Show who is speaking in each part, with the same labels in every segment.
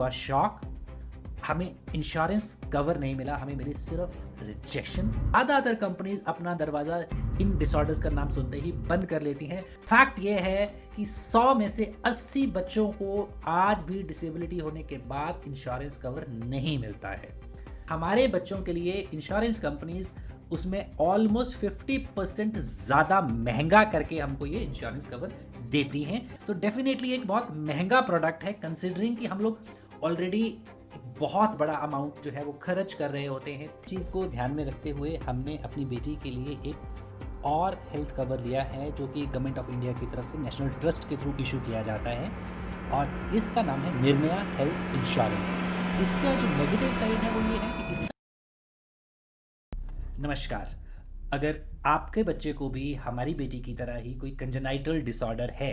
Speaker 1: और शॉक, हमें insurance cover नहीं मिला, हमें मिली सिर्फ रिजेक्शन। ज़्यादातर कंपनीज अपना दरवाज़ा इन डिसऑर्डर्स का नाम सुनते ही बंद कर लेती हैं। फैक्ट ये है कि 100 में से 80 बच्चों को आज भी डिसेबिलिटी होने के बाद इंश्योरेंस कवर नहीं मिलता है। हमारे बच्चों के लिए इंश्योरेंस कंपनीज उसमें ऑलमोस्ट 50% ज़्यादा महंगा करके हमको ये इंश्योरेंस कवर देती हैं। तो डेफिनेटली एक बहुत महंगा प्रोडक्ट है, कंसिडरिंग कि हम लोग ऑलरेडी बहुत बड़ा अमाउंट जो है वो खर्च कर रहे होते हैं। चीज़ को ध्यान में रखते हुए हमने अपनी बेटी के लिए एक और हेल्थ कवर लिया है, जो कि गवर्नमेंट ऑफ इंडिया की तरफ से नेशनल ट्रस्ट के थ्रू इशू किया जाता है, और इसका नाम है निर्मया हेल्थ इंश्योरेंस। इसका जो नेगेटिव साइड है वो ये है कि इसका नमस्कार, अगर आपके बच्चे को भी हमारी बेटी की तरह ही कोई कंजेनाइटल डिसऑर्डर है,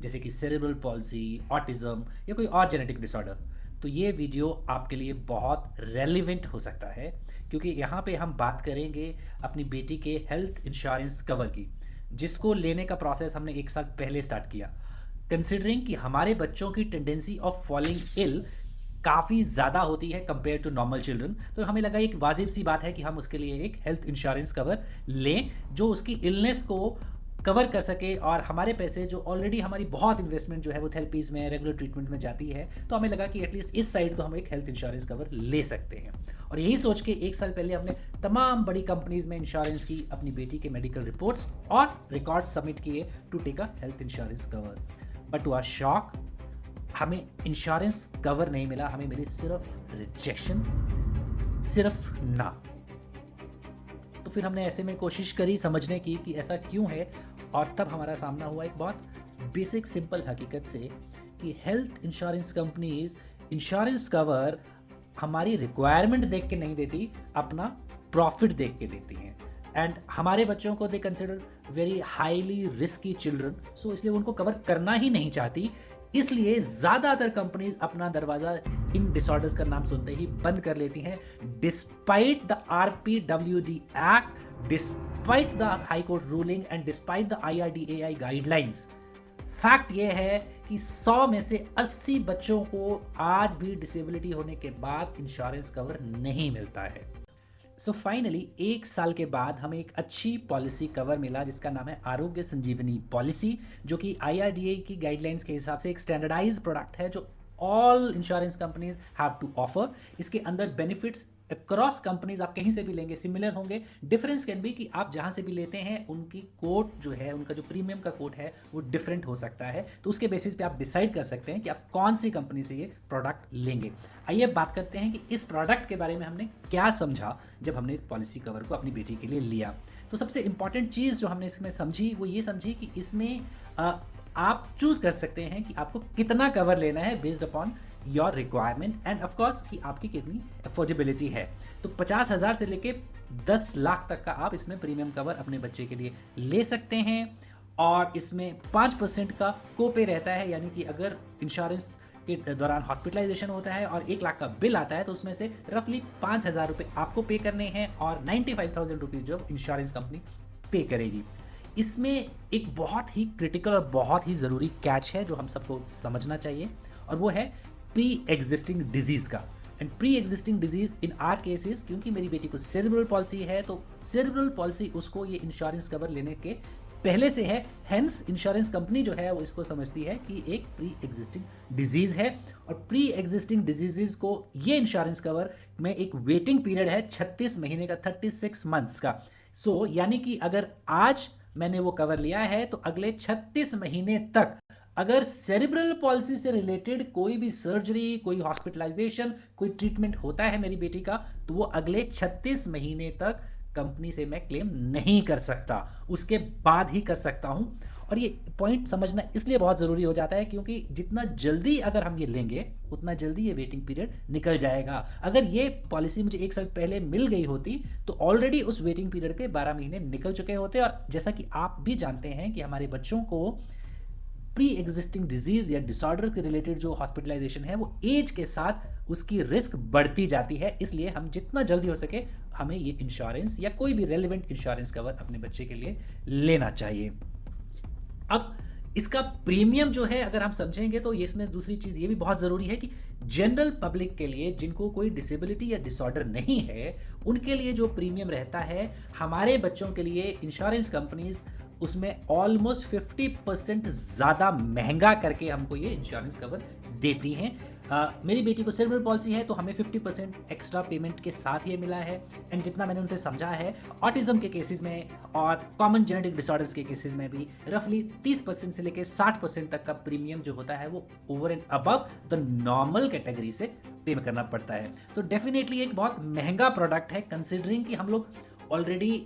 Speaker 1: जैसे कि सेरेब्रल पॉल्सी, ऑटिज्म या कोई और जेनेटिक डिसऑर्डर, तो ये वीडियो आपके लिए बहुत रेलिवेंट हो सकता है, क्योंकि यहाँ पे हम बात करेंगे अपनी बेटी के हेल्थ इंश्योरेंस कवर की, जिसको लेने का प्रोसेस हमने 1 साल पहले स्टार्ट किया। कंसिडरिंग कि हमारे बच्चों की टेंडेंसी ऑफ फॉलिंग इल काफ़ी ज़्यादा होती है कंपेयर टू नॉर्मल चिल्ड्रन, तो हमें लगा एक वाजिब सी बात है कि हम उसके लिए एक हेल्थ इंश्योरेंस कवर लें जो उसकी इलनेस को कवर कर सके, और हमारे पैसे जो ऑलरेडी हमारी बहुत इन्वेस्टमेंट जो है वो थेरेपीज़ में, रेगुलर ट्रीटमेंट में जाती है, तो हमें लगा कि एटलीस्ट इस साइड तो हम एक हेल्थ इंश्योरेंस कवर ले सकते हैं। और यही सोच के 1 साल पहले हमने तमाम बड़ी कंपनीज़ में इंश्योरेंस की अपनी बेटी के मेडिकल रिपोर्ट्स और रिकॉर्ड्स सबमिट किए to take a health insurance cover. But to our shock, हमें इंश्योरेंस कवर नहीं मिला, हमें मिली सिर्फ रिजेक्शन, सिर्फ ना। तो फिर हमने ऐसे में कोशिश करी समझने की कि ऐसा क्यों है, और तब हमारा सामना हुआ एक बहुत बेसिक सिंपल हकीकत से कि health insurance companies insurance cover हमारी रिक्वायरमेंट देख के नहीं देती, अपना प्रॉफिट देख के देती हैं। एंड हमारे बच्चों को they consider very highly risky children, so इसलिए उनको कवर करना ही नहीं चाहती। इसलिए ज़्यादातर कंपनीज अपना दरवाज़ा इन डिसऑर्डर्स का नाम सुनते ही बंद कर लेती हैं, despite the RPWD act, despite the high court ruling and despite the IRDAI guidelines. Fact ये है कि 100 में से 80 बच्चों को आज भी डिसेबिलिटी होने के बाद इंश्योरेंस कवर नहीं मिलता है। सो फाइनली 1 साल के बाद हमें एक अच्छी पॉलिसी कवर मिला, जिसका नाम है आरोग्य संजीवनी पॉलिसी, जो कि IRDAI की गाइडलाइंस के हिसाब से एक स्टैंडर्डाइज प्रोडक्ट है जो all insurance companies have to offer. इसके अंदर बेनिफिट्स अक्रॉस कंपनीज आप कहीं से भी लेंगे सिमिलर होंगे। डिफरेंस कैन बी कि आप जहां से भी लेते हैं उनकी कोट जो है, उनका जो प्रीमियम का कोट है वो डिफरेंट हो सकता है, तो उसके बेसिस पे आप डिसाइड कर सकते हैं कि आप कौन सी कंपनी से ये प्रोडक्ट लेंगे। आइए बात करते हैं कि इस प्रोडक्ट के बारे में हमने क्या समझा जब हमने इस पॉलिसी कवर को अपनी बेटी के लिए लिया। तो सबसे इंपॉर्टेंट चीज़ जो हमने इसमें समझी वो ये समझी कि इसमें आप चूज कर सकते हैं कि आपको कितना कवर लेना है based upon your requirement and of course कि आपकी कितनी अफोर्डेबिलिटी है। तो 50,000 से लेके 10 लाख तक का आप इसमें प्रीमियम कवर अपने बच्चे के लिए ले सकते हैं, और इसमें 5% का कोपे रहता है, यानी कि अगर इंश्योरेंस के दौरान हॉस्पिटलाइजेशन होता है और 1 लाख का बिल आता है तो उसमें से रफली 5,000 रुपये आपको पे करने हैं और 95,000 रुपीज़ जो इंश्योरेंस कंपनी पे करेगी। इसमें एक बहुत ही क्रिटिकल और बहुत ही ज़रूरी कैच है जो हम सबको समझना चाहिए, और वो है प्री एग्जिस्टिंग डिजीज़ का। And pre existing disease in are cases, क्योंकि मेरी बेटी को सेरेब्रल पॉलिसी है, तो सेरेब्रल पॉलिसी उसको ये इंश्योरेंस कवर लेने के पहले से है, हेंस इंश्योरेंस कंपनी जो है वो इसको समझती है कि एक प्री एग्जिस्टिंग डिजीज़ है, और प्री एग्जिस्टिंग डिजीज़ को ये इंश्योरेंस कवर में एक वेटिंग पीरियड है 36 महीने का, 36 मंथ्स का। सो यानी कि अगर आज मैंने वो कवर लिया है तो अगले 36 महीने तक अगर सेरिब्रल पॉलिसी से रिलेटेड कोई भी सर्जरी, कोई हॉस्पिटलाइजेशन, कोई ट्रीटमेंट होता है मेरी बेटी का, तो वो अगले 36 महीने तक कंपनी से मैं क्लेम नहीं कर सकता, उसके बाद ही कर सकता हूं। और ये पॉइंट समझना इसलिए बहुत ज़रूरी हो जाता है क्योंकि जितना जल्दी अगर हम ये लेंगे उतना जल्दी ये वेटिंग पीरियड निकल जाएगा। अगर ये पॉलिसी मुझे 1 साल पहले मिल गई होती तो ऑलरेडी उस वेटिंग पीरियड के 12 महीने निकल चुके होते। और जैसा कि आप भी जानते हैं कि हमारे बच्चों को प्री एग्जिस्टिंग डिजीज या डिसऑर्डर के रिलेटेड जो हॉस्पिटलाइजेशन है वो एज के साथ उसकी रिस्क बढ़ती जाती है, इसलिए हम जितना जल्दी हो सके हमें ये इंश्योरेंस या कोई भी रेलिवेंट इंश्योरेंस कवर अपने बच्चे के लिए लेना चाहिए। अब इसका प्रीमियम जो है अगर हम समझेंगे तो ये इसमें दूसरी चीज़ ये भी बहुत ज़रूरी है कि जनरल पब्लिक के लिए जिनको कोई डिसेबिलिटी या डिसऑर्डर नहीं है, उनके लिए जो प्रीमियम रहता है, हमारे बच्चों के लिए इंश्योरेंस कंपनीज़ उसमें ऑलमोस्ट 50% ज़्यादा महँगा करके हमको ये इंश्योरेंस कवर देती हैं। मेरी बेटी को सेरेब्रल पॉल्सी है तो हमें 50% एक्स्ट्रा पेमेंट के साथ ये मिला है। एंड जितना मैंने उनसे समझा है, ऑटिज़्म के केसेस में और कॉमन जेनेटिक डिसऑर्डर्स के केसेस में भी रफली 30% से लेकर 60% तक का प्रीमियम जो होता है वो over and above the normal category से पे करना पड़ता है। तो डेफिनेटली एक बहुत महंगा प्रोडक्ट है, कंसिडरिंग कि हम लोग ऑलरेडी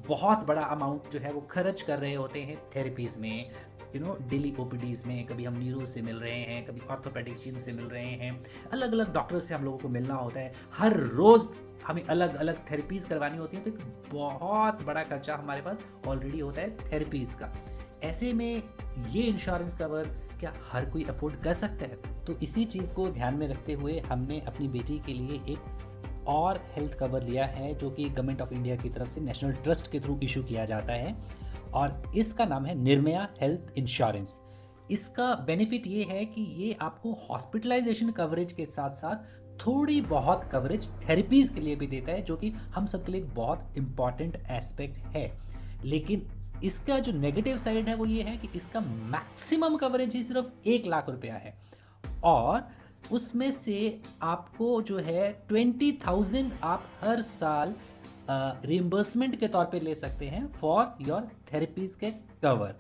Speaker 1: बहुत बड़ा अमाउंट जो है वो खर्च कर रहे होते हैं थेरेपीज़ में, डेली ओपीडीज़ में। कभी हम न्यूरो से मिल रहे हैं, कभी ऑर्थोपेडिशियन से मिल रहे हैं, अलग अलग डॉक्टर से हम लोगों को मिलना होता है, हर रोज़ हमें अलग अलग थेरेपीज़ करवानी होती हैं। तो एक बहुत बड़ा खर्चा हमारे पास ऑलरेडी होता है थेरेपीज़ का। ऐसे में ये इंश्योरेंस कवर क्या हर कोई अफोर्ड कर सकता है? तो इसी चीज़ को ध्यान में रखते हुए हमने अपनी बेटी के लिए एक और हेल्थ कवर लिया है, जो कि गवर्नमेंट ऑफ इंडिया की तरफ से नेशनल ट्रस्ट के थ्रू इशू किया जाता है, और इसका नाम है निर्भया हेल्थ इंश्योरेंस। इसका बेनिफिट ये है कि ये आपको हॉस्पिटलाइजेशन कवरेज के साथ साथ थोड़ी बहुत कवरेज थेरेपीज़ के लिए भी देता है, जो कि हम सबके लिए एक बहुत इम्पॉर्टेंट एस्पेक्ट है। लेकिन इसका जो नेगेटिव साइड है वो ये है कि इसका मैक्सिमम कवरेज ही सिर्फ 1 लाख रुपया है, और उसमें से आपको जो है 20,000 आप हर साल रिम्बर्समेंट के तौर पे ले सकते हैं फॉर योर थेरेपीज़ के कवर।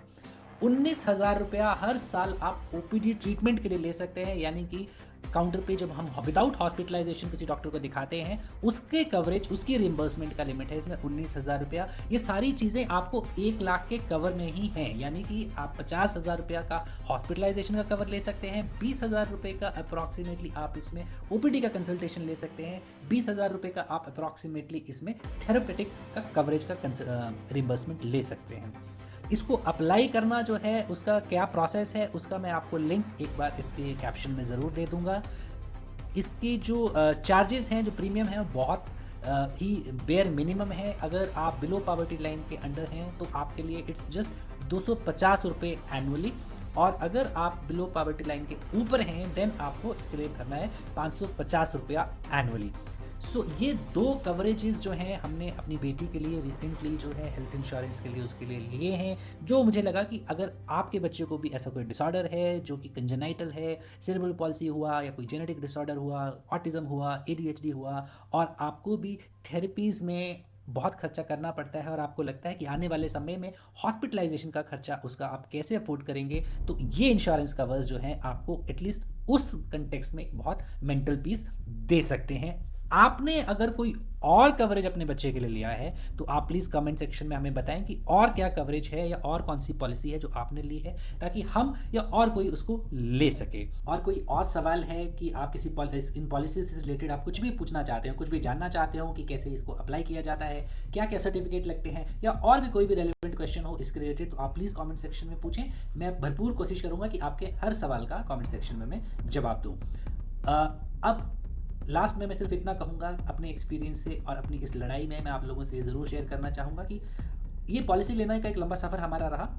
Speaker 1: 19,000 रुपया हर साल आप ओपीडी ट्रीटमेंट के लिए ले सकते हैं, यानी कि काउंटर पे जब हम विदाउट हॉस्पिटलाइजेशन किसी डॉक्टर को दिखाते हैं, उसके कवरेज, उसकी रिम्बर्समेंट का लिमिट है इसमें 19,000 रुपया। ये सारी चीज़ें आपको 1 लाख के कवर में ही हैं, यानी कि आप 50,000 रुपया का हॉस्पिटलाइजेशन का कवर ले सकते हैं, 20,000 रुपये का अप्रॉक्सीमेटली आप इसमें ओपीडी का कंसल्टेशन ले सकते हैं, 20,000 रुपये का आप अप्रॉक्सीमेटली इसमें थेरेपेटिक का कवरेज का रिम्बर्समेंट ले सकते हैं। इसको अप्लाई करना जो है उसका क्या प्रोसेस है, उसका मैं आपको लिंक एक बार इसके कैप्शन में ज़रूर दे दूंगा। इसकी जो चार्जेस हैं, जो प्रीमियम है, वो बहुत ही बेयर मिनिमम है। अगर आप बिलो पॉवर्टी लाइन के अंडर हैं तो आपके लिए इट्स जस्ट 250 रुपये एनुअली, और अगर आप बिलो पॉवर्टी लाइन के ऊपर हैं देन आपको इसके लिए भरना है 550 रुपया एनुअली। सो ये 2 कवरेजेस जो हैं हमने अपनी बेटी के लिए रिसेंटली जो है हेल्थ इंश्योरेंस के लिए उसके लिए लिए हैं, जो मुझे लगा कि अगर आपके बच्चे को भी ऐसा कोई डिसऑर्डर है जो कि कंजेनाइटल है, सेरेब्रल पॉल्सी हुआ या कोई जेनेटिक डिसऑर्डर हुआ, ऑटिज्म हुआ, एडीएचडी हुआ, और आपको भी थेरेपीज़ में बहुत खर्चा करना पड़ता है और आपको लगता है कि आने वाले समय में हॉस्पिटलाइजेशन का खर्चा उसका आप कैसे अफोर्ड करेंगे, तो ये इंश्योरेंस कवर्स जो हैं आपको एटलीस्ट उस कंटेक्स्ट में बहुत मेंटल पीस दे सकते हैं। आपने अगर कोई और कवरेज अपने बच्चे के लिए लिया है तो आप प्लीज़ कमेंट सेक्शन में हमें बताएं कि और क्या कवरेज है या और कौन सी पॉलिसी है जो आपने ली है, ताकि हम या और कोई उसको ले सके। और कोई और सवाल है कि आप किसी इन पॉलिसी से रिलेटेड आप कुछ भी पूछना चाहते हो, कुछ भी जानना चाहते हो कि कैसे इसको अप्लाई किया जाता है, क्या क्या सर्टिफिकेट लगते हैं, या और भी कोई भी रेलिवेंट क्वेश्चन हो इसके रिलेटेड, तो आप प्लीज़ कॉमेंट सेक्शन में पूछें। मैं भरपूर कोशिश करूँगा कि आपके हर सवाल का कॉमेंट सेक्शन में मैं जवाब दूँ। अब लास्ट में मैं सिर्फ इतना कहूँगा अपने एक्सपीरियंस से और अपनी इस लड़ाई में मैं आप लोगों से ज़रूर शेयर करना चाहूँगा कि ये पॉलिसी लेने का एक लंबा सफ़र हमारा रहा,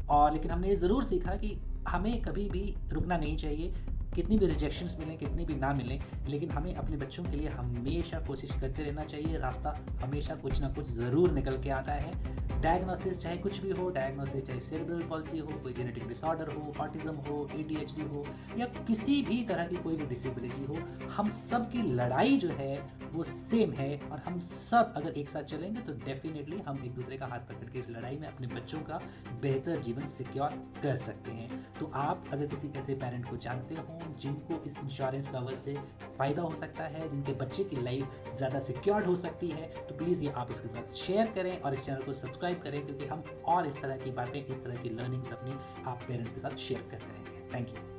Speaker 1: और लेकिन हमने ये ज़रूर सीखा कि हमें कभी भी रुकना नहीं चाहिए। कितनी भी रिजेक्शंस मिलें, कितनी भी ना मिलें, लेकिन हमें अपने बच्चों के लिए हमेशा कोशिश करते रहना चाहिए। रास्ता हमेशा कुछ ना कुछ ज़रूर निकल के आता है। डायग्नोसिस चाहे कुछ भी हो, डायग्नोसिस चाहे सेरेब्रल पॉल्सी हो, कोई जेनेटिक डिसऑर्डर हो, ऑटिज्म हो, एडीएचडी हो, या किसी भी तरह की कोई भी डिसेबिलिटी हो, हम सब की लड़ाई जो है वो सेम है, और हम सब अगर एक साथ चलेंगे तो डेफिनेटली हम एक दूसरे का हाथ पकड़ के इस लड़ाई में अपने बच्चों का बेहतर जीवन सिक्योर कर सकते हैं। तो आप अगर किसी ऐसे पेरेंट को जानते हो जिनको इस इंश्योरेंस कवर से फ़ायदा हो सकता है, जिनके बच्चे की लाइफ ज़्यादा सिक्योर्ड हो सकती है, तो प्लीज़ ये आप उसके साथ शेयर करें और इस चैनल को सब्सक्राइब करें, क्योंकि हम और इस तरह की बातें, इस तरह की लर्निंग्स अपनी आप पेरेंट्स के साथ शेयर करते रहेंगे। Thank you.